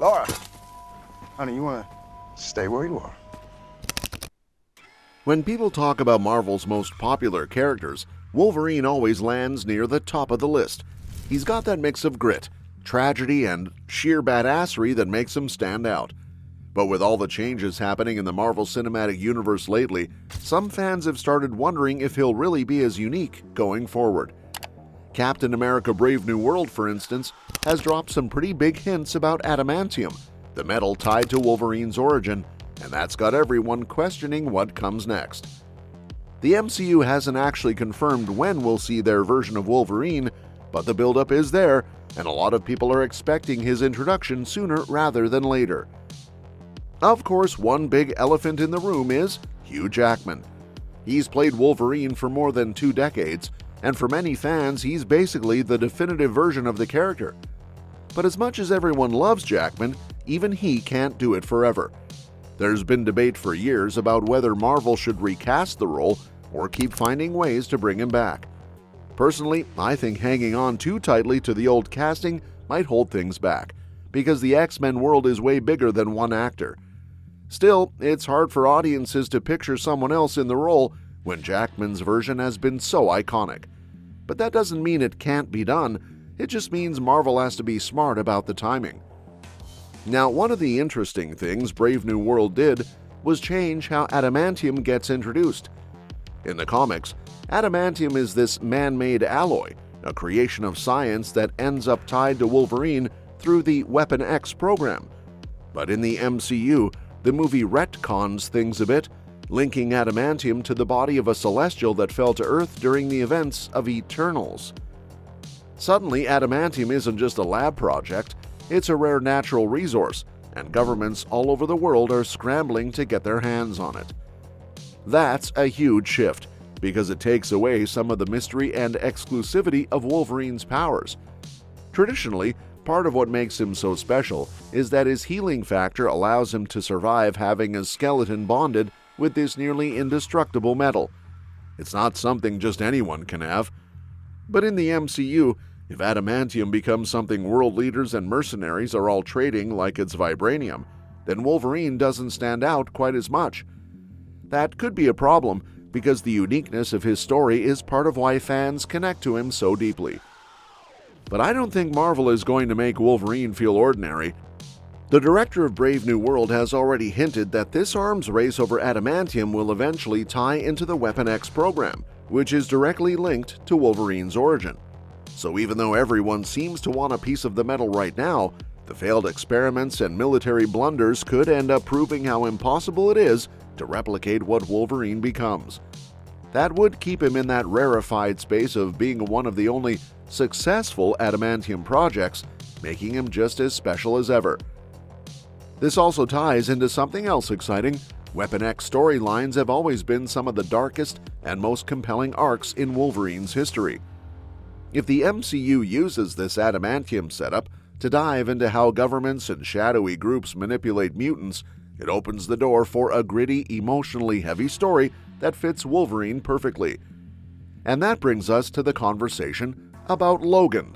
Laura, honey, you want to stay where you are? When people talk about Marvel's most popular characters, Wolverine always lands near the top of the list. He's got that mix of grit, tragedy, and sheer badassery that makes him stand out. But with all the changes happening in the Marvel Cinematic Universe lately, some fans have started wondering if he'll really be as unique going forward. Captain America: Brave New World, for instance, has dropped some pretty big hints about adamantium, the metal tied to Wolverine's origin, and that's got everyone questioning what comes next. The MCU hasn't actually confirmed when we'll see their version of Wolverine, but the buildup is there, and a lot of people are expecting his introduction sooner rather than later. Of course, one big elephant in the room is Hugh Jackman. He's played Wolverine for more than 2 decades, and for many fans, he's basically the definitive version of the character. But as much as everyone loves Jackman, even he can't do it forever. There's been debate for years about whether Marvel should recast the role or keep finding ways to bring him back. Personally, I think hanging on too tightly to the old casting might hold things back, because the X-Men world is way bigger than one actor. Still, it's hard for audiences to picture someone else in the role when Jackman's version has been so iconic. But that doesn't mean it can't be done, it just means Marvel has to be smart about the timing. Now, one of the interesting things Brave New World did was change how adamantium gets introduced. In the comics, adamantium is this man-made alloy, a creation of science that ends up tied to Wolverine through the Weapon X program. But in the MCU, the movie retcons things a bit, linking adamantium to the body of a Celestial that fell to Earth during the events of Eternals. Suddenly, adamantium isn't just a lab project, it's a rare natural resource, and governments all over the world are scrambling to get their hands on it. That's a huge shift, because it takes away some of the mystery and exclusivity of Wolverine's powers. Traditionally, part of what makes him so special is that his healing factor allows him to survive having his skeleton bonded with this nearly indestructible metal. It's not something just anyone can have. But in the MCU, if adamantium becomes something world leaders and mercenaries are all trading like it's vibranium, then Wolverine doesn't stand out quite as much. That could be a problem, because the uniqueness of his story is part of why fans connect to him so deeply. But I don't think Marvel is going to make Wolverine feel ordinary. The director of Brave New World has already hinted that this arms race over adamantium will eventually tie into the Weapon X program, which is directly linked to Wolverine's origin. So even though everyone seems to want a piece of the metal right now, the failed experiments and military blunders could end up proving how impossible it is to replicate what Wolverine becomes. That would keep him in that rarefied space of being one of the only successful adamantium projects, making him just as special as ever. This also ties into something else exciting. Weapon X storylines have always been some of the darkest and most compelling arcs in Wolverine's history. If the MCU uses this adamantium setup to dive into how governments and shadowy groups manipulate mutants, it opens the door for a gritty, emotionally heavy story that fits Wolverine perfectly. And that brings us to the conversation about Logan.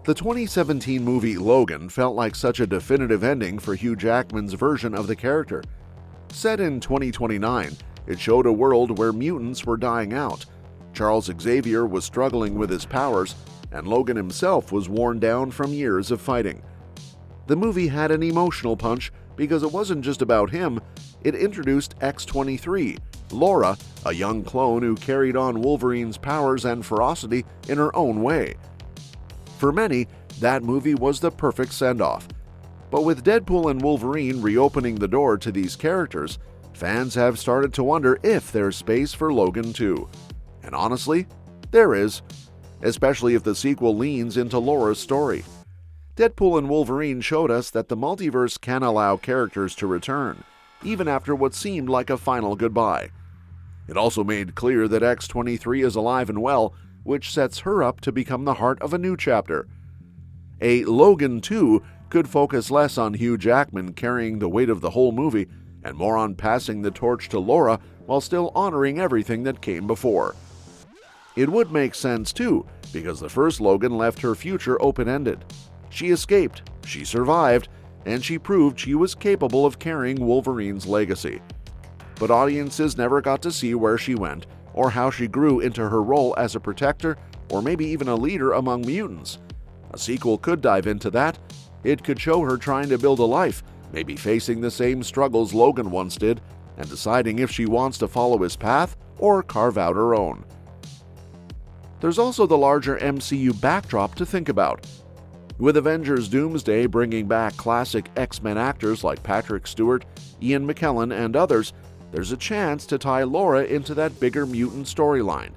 The 2017 movie Logan felt like such a definitive ending for Hugh Jackman's version of the character. Set in 2029, it showed a world where mutants were dying out. Charles Xavier was struggling with his powers, and Logan himself was worn down from years of fighting. The movie had an emotional punch because it wasn't just about him, it introduced X-23, Laura, a young clone who carried on Wolverine's powers and ferocity in her own way. For many, that movie was the perfect send-off. But with Deadpool and Wolverine reopening the door to these characters, fans have started to wonder if there's space for Logan too. And honestly, there is, especially if the sequel leans into Laura's story. Deadpool and Wolverine showed us that the multiverse can allow characters to return, even after what seemed like a final goodbye. It also made clear that X-23 is alive and well, which sets her up to become the heart of a new chapter. A Logan 2 could focus less on Hugh Jackman carrying the weight of the whole movie and more on passing the torch to Laura while still honoring everything that came before. It would make sense too, because the first Logan left her future open-ended. She escaped, she survived, and she proved she was capable of carrying Wolverine's legacy. But audiences never got to see where she went, or how she grew into her role as a protector, or maybe even a leader among mutants. A sequel could dive into that. It could show her trying to build a life, maybe facing the same struggles Logan once did, and deciding if she wants to follow his path or carve out her own. There's also the larger MCU backdrop to think about. With Avengers Doomsday bringing back classic X-Men actors like Patrick Stewart, Ian McKellen, and others, there's a chance to tie Laura into that bigger mutant storyline.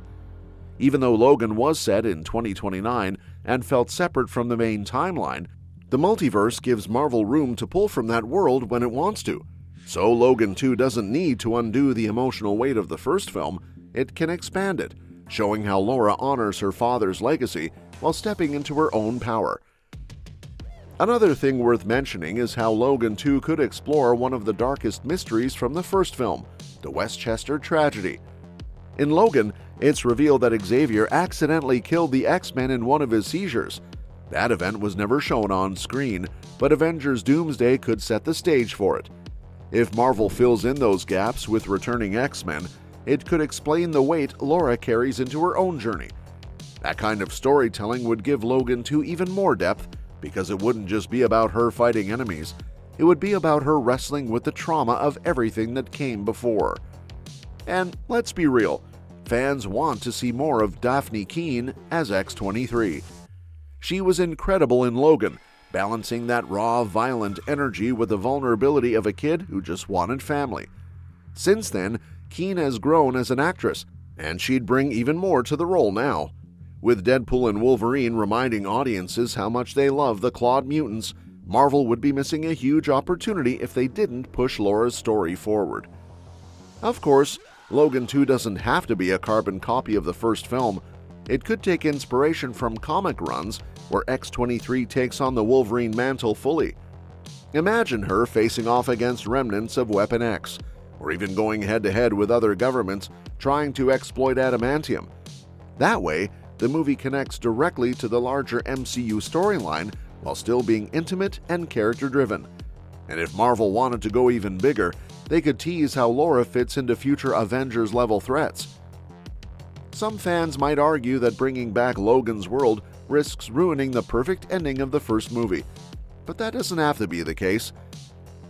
Even though Logan was set in 2029 and felt separate from the main timeline, the multiverse gives Marvel room to pull from that world when it wants to. So Logan 2 doesn't need to undo the emotional weight of the first film, it can expand it, showing how Laura honors her father's legacy while stepping into her own power. Another thing worth mentioning is how Logan 2 could explore one of the darkest mysteries from the first film, the Westchester tragedy. In Logan, it's revealed that Xavier accidentally killed the X-Men in one of his seizures. That event was never shown on screen, but Avengers Doomsday could set the stage for it. If Marvel fills in those gaps with returning X-Men, it could explain the weight Laura carries into her own journey. That kind of storytelling would give Logan 2 even more depth, because it wouldn't just be about her fighting enemies, it would be about her wrestling with the trauma of everything that came before. And let's be real, fans want to see more of Dafne Keen as X-23. She was incredible in Logan, balancing that raw, violent energy with the vulnerability of a kid who just wanted family. Since then, Keen has grown as an actress, and she'd bring even more to the role now. With Deadpool and Wolverine reminding audiences how much they love the clawed mutants, Marvel would be missing a huge opportunity if they didn't push Laura's story forward. Of course, Logan 2 doesn't have to be a carbon copy of the first film. It could take inspiration from comic runs where X-23 takes on the Wolverine mantle fully. Imagine her facing off against remnants of Weapon X, or even going head-to-head with other governments trying to exploit adamantium. That way, the movie connects directly to the larger MCU storyline while still being intimate and character-driven. And if Marvel wanted to go even bigger, they could tease how Laura fits into future Avengers-level threats. Some fans might argue that bringing back Logan's world risks ruining the perfect ending of the first movie, but that doesn't have to be the case.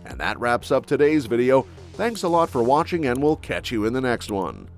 And that wraps up today's video. Thanks a lot for watching, and we'll catch you in the next one.